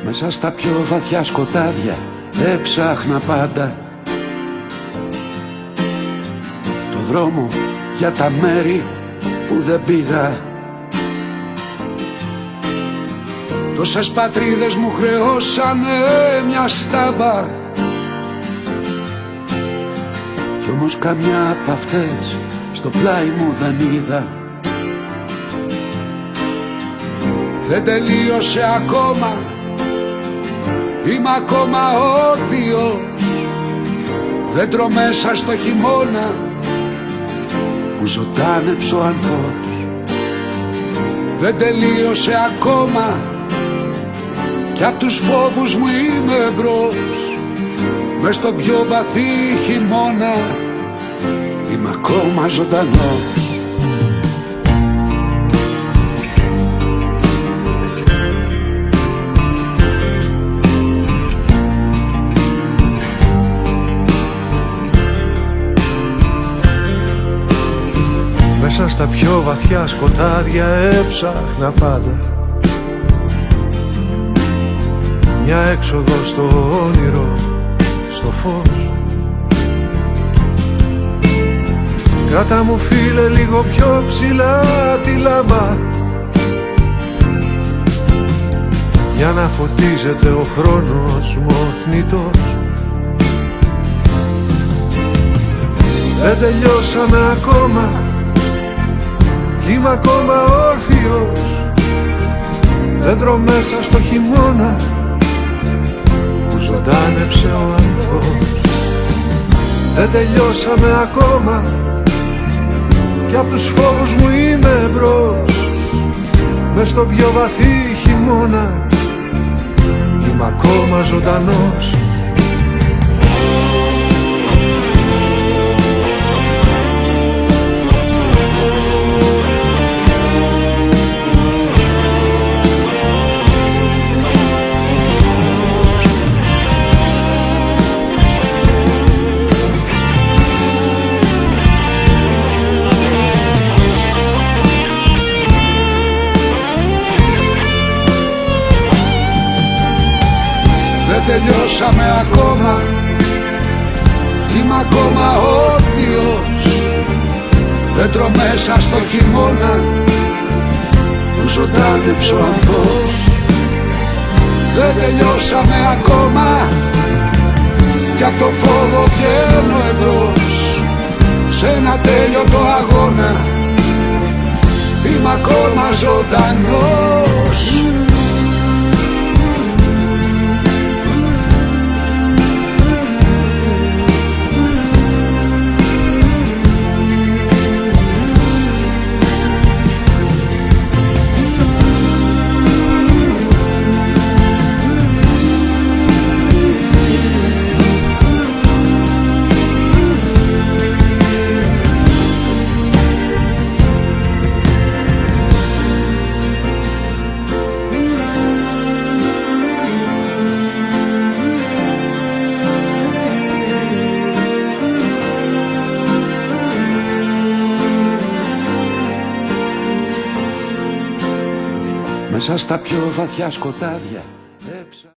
Μέσα στα πιο βαθιά σκοτάδια έψαχνα πάντα το δρόμο για τα μέρη που δεν πήγα. Τόσες πατρίδες μου χρεώσανε μια στάμπα, κι όμως καμιά απ' αυτές στο πλάι μου δεν είδα. Δεν τελείωσε ακόμα, είμαι ακόμα όρθιος. Δέντρο μέσα στο χειμώνα που ζωντάνεψε ο ανθός. Δεν τελείωσε ακόμα, κι απ' τους φόβους μου είμαι μπρος. Μες στο πιο βαθύ χειμώνα είμαι ακόμα ζωντανός. Μέσα στα πιο βαθιά σκοτάδια έψαχνα πάντα μια έξοδο στο όνειρο, στο φως. Κράτα μου φίλε λίγο πιο ψηλά τη λάμπα, για να φωτίζεται ο χρόνος μου ο θνητός. Δεν τελειώσαμε ακόμα, είμαι ακόμα όρθιος. Δέντρο μέσα στο χειμώνα που ζωντάνεψε ο ανθός. Δεν τελειώσαμε ακόμα, κι απ' τους φόβους μου είμαι μπρος. Μες στο πιο βαθύ χειμώνα είμαι ακόμα ζωντανός. Δεν τελειώσαμε ακόμα, είμαι ακόμα όρθιος. Δέντρο μέσα στο χειμώνα που ζωντάνεψε ο ανθός. Δεν τελειώσαμε ακόμα, κι απ' το φόβο βγαίνω εμπρός. Σε ένα τέλειωτο αγώνα είμαι ακόμα ζωντανός. Μέσα στα πιο βαθιά σκοτάδια